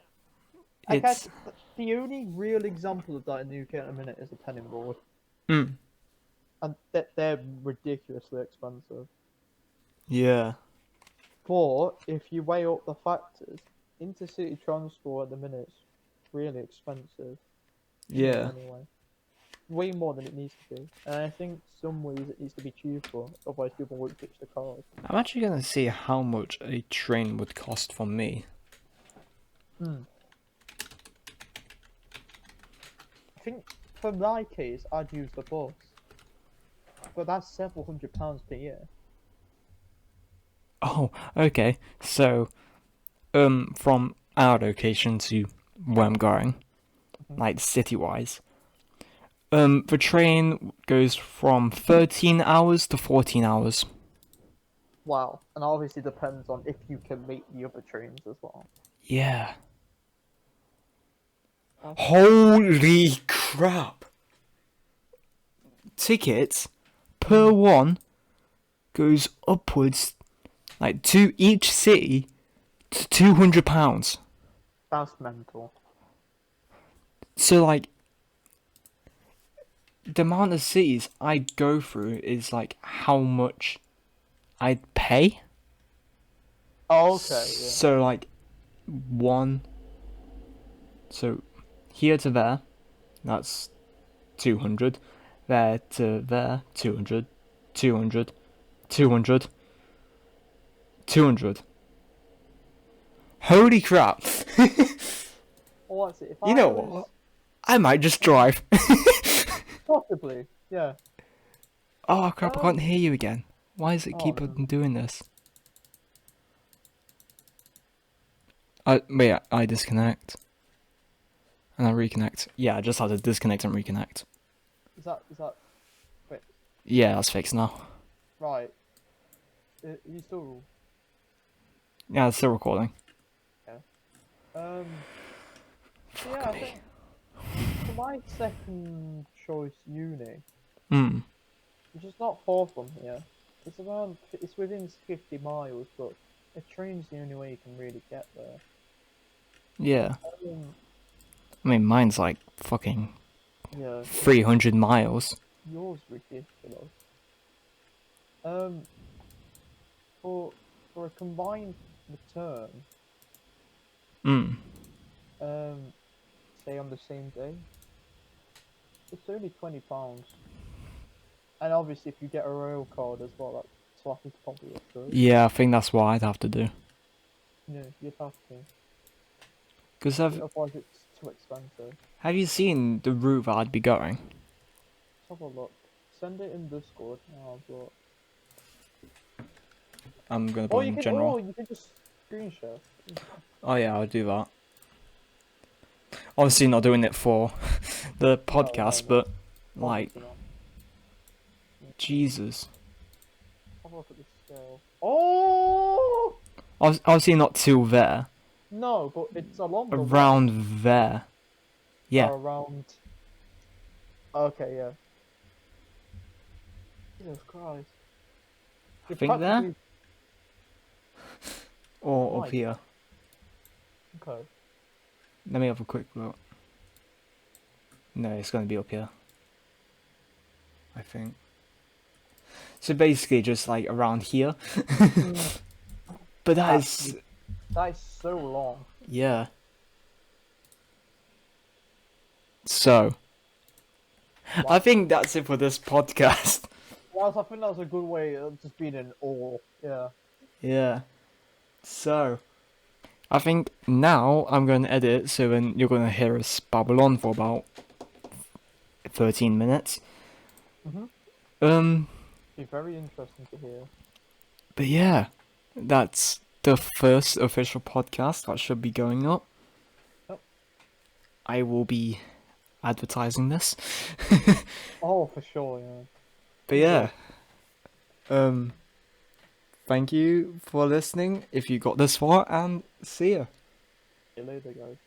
I can't. It's The only real example of that in the UK at the minute is a penning board, mm, and they're ridiculously expensive. yeah. But if you weigh up the factors, intercity transport at the minute is really expensive here Yeah. anyway. Way more than it needs to be. And I think some ways it needs to be cheaper, otherwise people won't ditch the cars. I'm actually gonna see how much a train would cost for me. I think for my case, I'd use the bus. But that's several £100 per year. Oh, okay. So, from our location to where I'm going, like city-wise, the train goes from 13 hours to 14 hours. Wow. And obviously depends on if you can meet the other trains as well. Yeah. That's Holy crap! Tickets per one goes upwards, like to each city, to £200. mental. So like, the amount of cities I'd go through is like how much I'd pay. Oh, okay, yeah. So like, one. So here to there, that's 200. There to there, 200, 200, 200, 200. Holy crap! Or what's it? If You I know was what? I might just drive. possibly, yeah. Oh crap! I can't hear you again. Why does it keep no. on doing this? I disconnect. and then reconnect. Yeah, I just had to disconnect and reconnect. Is that fixed? Yeah, that's fixed now. Right. You still Yeah, it's still recording. So yeah, I think for my second choice uni, Hmm. which is not far from here, it's within 50 miles, but a train's the only way you can really get there. Yeah. Um, I mean, mine's like fucking yeah, 300 miles. yours ridiculous. Um, for a combined return, Hmm. say on the same day, it's only £20. And obviously, if you get a rail card as well, that's likely to probably up to. Yeah, I think that's what I'd have to do. Yeah, you'd have to. Because Otherwise, it's too expensive. have you seen the route that I'd be going? Let's have a look. Send it in Discord. Oh, look. I'm gonna put in general. Or you can just screen share. Oh yeah, I'll do that. Obviously not doing it for the podcast, No, but like, obviously not. Jesus. Have a look at the scale. Oh Obviously not till there. no, but it's along the way. Around there. Yeah. Around. Okay, yeah. Jesus Christ. I think there. Or Right. up here. Okay. Let me have a quick look. No, it's gonna be up here. I think. So basically just like around here. But that is so long. yeah. So I think that's it for this podcast. Well, I think that's a good way of just being in awe. Yeah. Yeah. So I think now I'm going to edit, so then you're going to hear us babble on for about 13 minutes. Be very interesting to hear. But yeah, that's the first official podcast that should be going up. Yep. I will be advertising this. Oh, for sure, yeah. But yeah, thank you for listening if you got this far, and see ya. See you later, guys.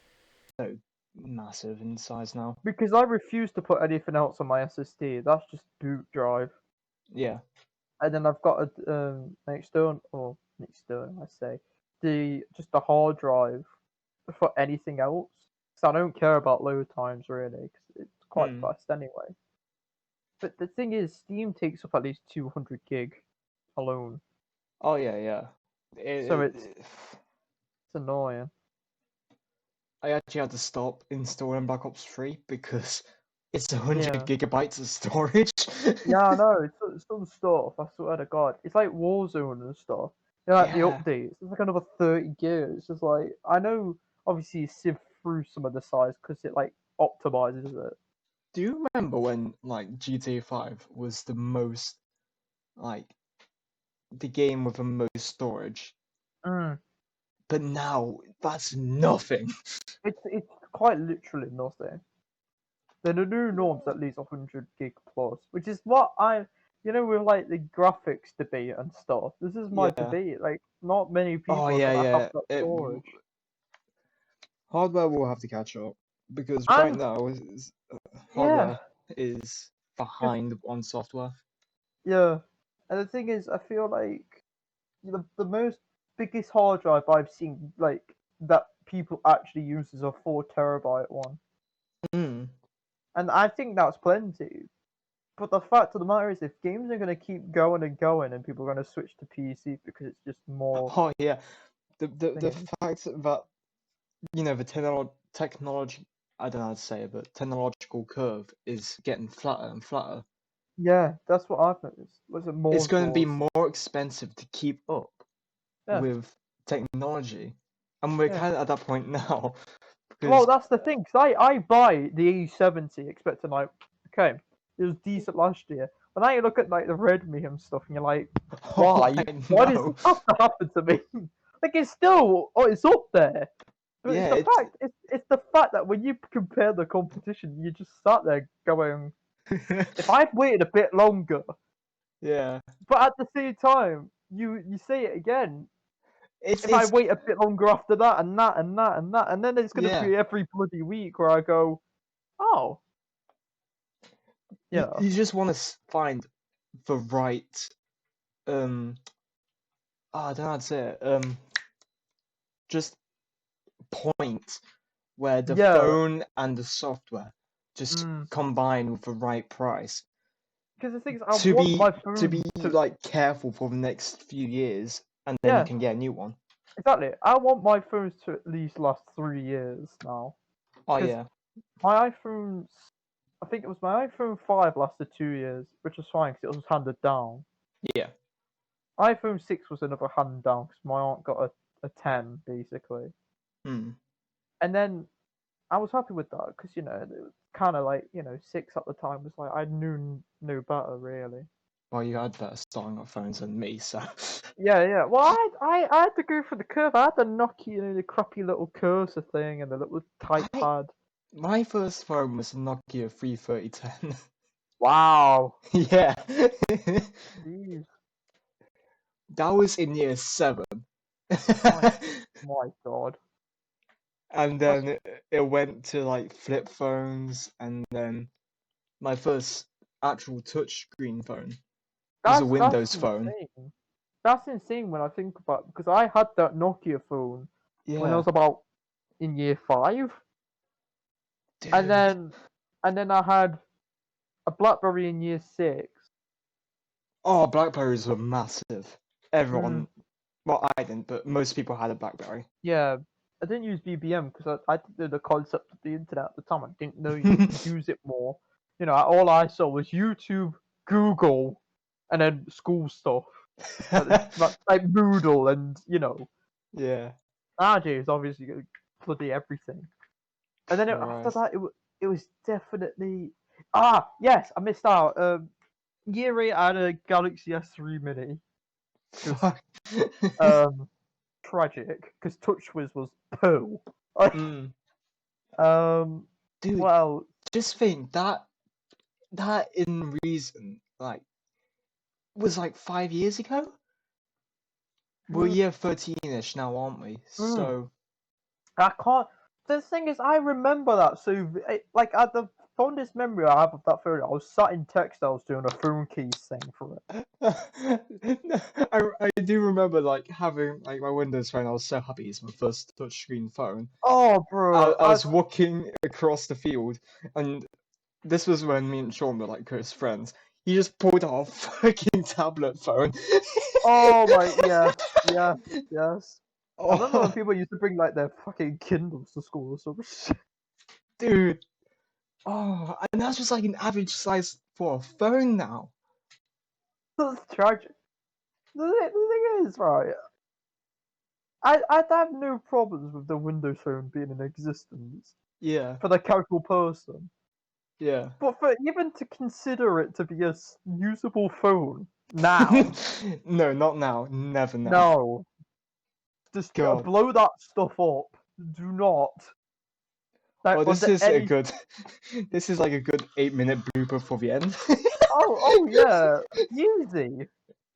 So massive in size now. Because I refuse to put anything else on my SSD. That's just boot drive. Yeah. And then I've got an external, I say, just a hard drive for anything else. So I don't care about load times really, because it's quite fast anyway. But the thing is, Steam takes up at least 200 gig alone. Oh yeah. It's annoying. I actually had to stop installing Black Ops 3 because it's 100 Yeah. gigabytes of storage. Yeah, I know. It's some stuff. I swear to God, it's like Warzone and stuff. You know, like the updates. It's like another 30 gigs. It's just like I know. Obviously, you sieve through some of the size because it like optimizes it. Do you remember when like GTA 5 was the most like the game with the most storage? But now that's nothing. It's quite literally nothing. Then the new norm's at least 100 gig plus, which is what with like the graphics debate and stuff. This is my debate. Like, not many people are gonna have that storage. Hardware will have to catch up because right now hardware is behind on software. Yeah, and the thing is, I feel like the biggest hard drive I've seen like that people actually use is a 4 terabyte one. And I think that's plenty. But the fact of the matter is, if games are going to keep going and going, and people are going to switch to PC because it's just more. Oh yeah, the fact that the technology, I don't know how to say it, but technological curve is getting flatter and flatter. Yeah, that's what I've noticed. Was it more? It's going to be more expensive to keep up with technology, and we're kind of at that point now. Well, that's the thing. Cause I buy the A70 expecting like, okay, it was decent last year. But now you look at like the Redmi and stuff, and you're like, why? Why does this have to happen to me? Like it's still, it's up there. But Yeah, it's the fact that when you compare the competition, you just sat there going, if I'd waited a bit longer, yeah. but at the same time, you say it again. If I It's wait a bit longer after that and that and that and that, and then it's gonna yeah. be every bloody week where I go, oh, you know, You just want to find the right um. I don't know how to say it. Just point where the yeah. phone and the software just Mm. combine with the right price Because the thing is, I to want be my to be phone to, like careful for the next few years, and then you yeah, can get a new one. exactly. I want my phones to at least last 3 years now. Oh Because yeah, my iPhone's, I think it was my iPhone 5 lasted 2 years, which was fine because it was handed down. yeah. iPhone 6 was another hand down because my aunt got a 10 basically. Hmm. And then I was happy with that because, you know, it was kind of like, you know, 6 at the time was like, I knew better really. Well, you had better starting off phones than me, so. Yeah, yeah. Well, I had to go for the curve. I had the Nokia, you know, the crappy little cursor thing and the little type I pad. My first phone was a Nokia 3310. Wow. Yeah. Jeez. That was in year 7. My my God. And That's then it went to like flip phones, and then my first actual touchscreen phone was a that's Windows phone. insane. That's insane when I think about it, because I had that Nokia phone when I Yeah, was about in year 5, and dude. then I had a BlackBerry in year 6. Oh, Blackberries were massive. Mm, Everyone, well, I didn't, but most people had a Blackberry. yeah, I didn't use BBM because I didn't know the concept of the internet at the time. I didn't know you could use it more. You know, all I saw was YouTube, Google, and then school stuff like Moodle, and you know, Yeah, nowadays obviously bloody everything. And then after Christ. that, it was definitely, yes, I missed out. Year 8, I had a Galaxy S3 Mini because Fuck. um tragic because TouchWiz was poo. Mm. um, Dude, well, just think that in reason like was like 5 years ago. We're mm, year 13ish now, aren't we? mm, So I can't. The thing is, I remember that. So, like, at the fondest memory I have of that phone, I was sat in textiles doing a phone keys thing for it. I do remember like having like my Windows phone. I was so happy. It's my first touchscreen phone. Oh, I, bro, I I was walking across the field, and this was when me and Sean were like close friends. He just pulled out a fucking tablet phone. oh my, yes, yes, yes. I remember when Oh, people used to bring like their fucking Kindles to school or some shit. dude. Oh, and that's just like an average size for a phone now. That's tragic. The thing is, right, I'd have no problems with the Windows Phone being in existence Yeah, for the casual person. yeah. But for even to consider it to be a usable phone now, No, not now. Never now. no. Just God. blow that stuff up. Do not. Like, Well, this under is a any. good. This is like a good 8-minute blooper for the end. Oh yeah. Easy.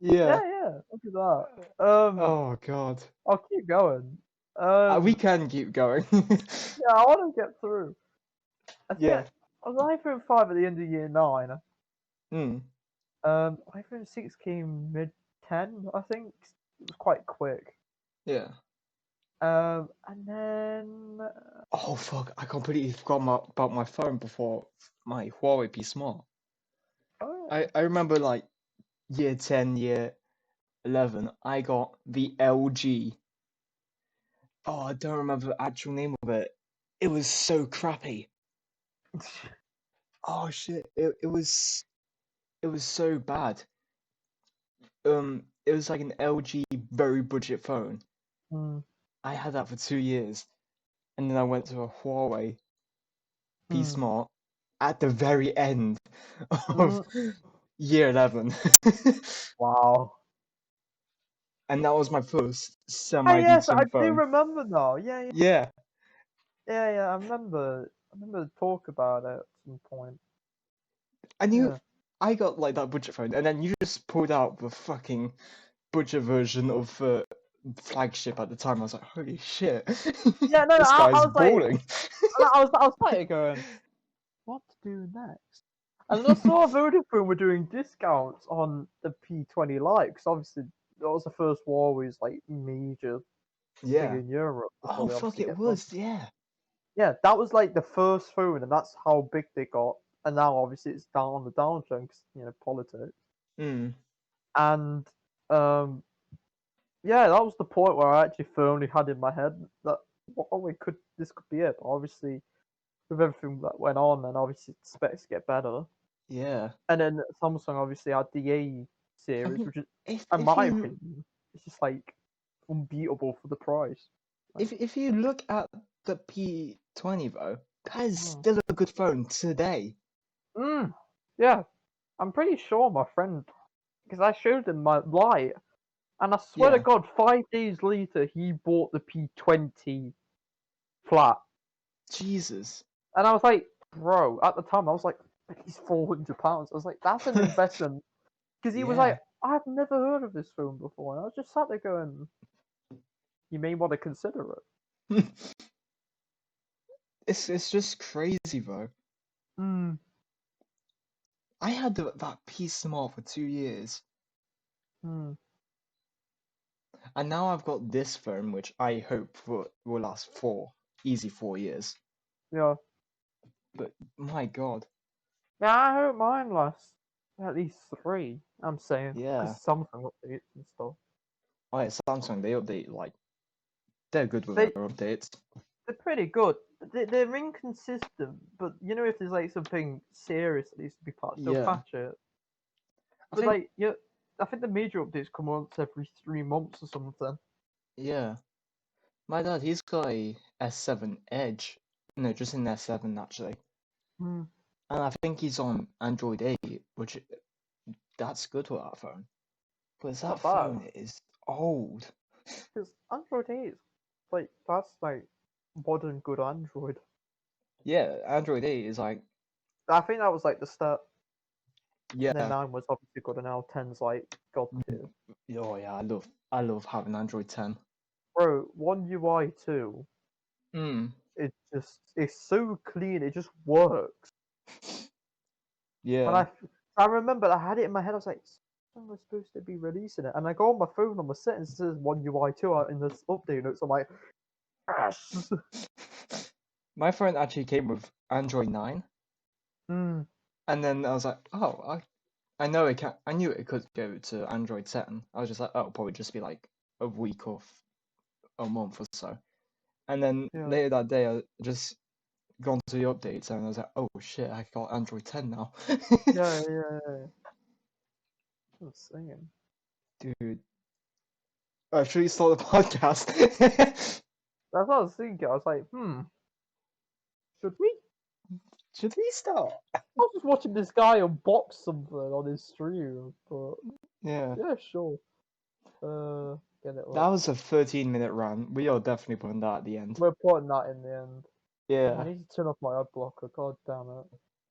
Yeah. Yeah, yeah. Look at that. Oh God. I'll keep going. We Um, can keep going. yeah, I want to get through. I think Yeah. I was iPhone 5 at the end of year 9. Hmm. iPhone 6 came mid 10, I think. It was quite quick. Yeah. And then Oh fuck! I completely forgot about my phone before my Huawei P Smart. oh I remember like year 10, year 11. I got the LG. Oh, I don't remember the actual name of it. It was so crappy. yeah. Oh shit! It was so bad. It was like an LG very budget phone. Hmm. I had that for 2 years, and then I went to a Huawei P Hmm. Smart at the very end of Mm. year 11, Wow. and that was my first Ah, yes, I semi-decent do phone. remember now. Yeah, yeah. Yeah, Yeah. I remember the talk about it at some point. And Yeah. I got like that budget phone, and then you just pulled out the fucking budget version of flagship at the time. I was like, holy shit, Yeah. No. this I guy's was like, balling. I was like going, what to do next? And then I saw Vodafone were doing discounts on the P20 Lite because obviously that was the first Huawei's like major thing Yeah. in Europe before Oh they fuck, obviously it get was. Yeah. yeah, that was like the first phone, and that's how big they got. And now obviously it's down on the downtrend, 'cause, politics. Mm. And um, yeah, that was the point where I actually firmly had in my head that this could be it. But obviously, with everything that went on, then obviously it's expects to get better. Yeah. And then Samsung obviously had the A I series, mean, which is, in if my you opinion, it's just like unbeatable for the price. Like, if you look at the P20 though, that is mm, still a good phone today. yeah, I'm pretty sure my friend, because I showed him my Lite, and I swear to Yeah. God, 5 days later he bought the P20 flat, Jesus. and I was like, bro, at the time I was like, he's £400. I was like, that's an investment, because he was Yeah. like, I've never heard of this phone before, and I was just sat there going, you may want to consider it. It's just crazy though. Mm, I had that P Smart for 2 years, mm, and now I've got this phone, which I hope will last easy 4 years. yeah. But my God, Yeah, I hope mine lasts at least 3. I'm saying because yeah. Samsung updates and stuff. Oh yeah, Samsung, they update like they're good with their They updates. they're pretty good. They're inconsistent, but if there's like something serious that needs to be patched, they'll Yeah, patch it. I But think like I think the major updates come once every 3 months or something. yeah. My dad, he's got a S7 Edge. No, just an S7 actually. Hmm. And I think he's on Android 8, which that's good for that phone. But that Not bad phone is old. because Android 8 is like that's like modern good Android. Yeah, Android 8 is like, I think that was like the start, and then yeah. 9 was obviously good, and now 10's like god tier. Oh yeah, I love having Android 10. Bro, One UI 2. Mm. It's so clean. It just works. When Yeah. I remember I had it in my head. I was like, "When was supposed to be releasing it?" And I go on my phone on the settings. It says One UI 2 out in this update notes. I'm like, yes. My phone actually came with Android 9, Mm, and then I was like, oh, I know it can I knew it could go to Android 10. I was just like, oh, it'll probably just be like a week or a month or so. And then yeah, later that day, I just gone to the updates and I was like, oh shit, I got Android 10 now. yeah. Insane. Dude, should we start the podcast? That's what I was thinking. I was like, should we? Should we start? I was just watching this guy unbox something on his stream, but Yeah. yeah, sure. Get it That up. was a 13-minute rant. We are definitely putting that at the end. We're putting that in the end. I Yeah. need to turn off my ad blocker. God damn it.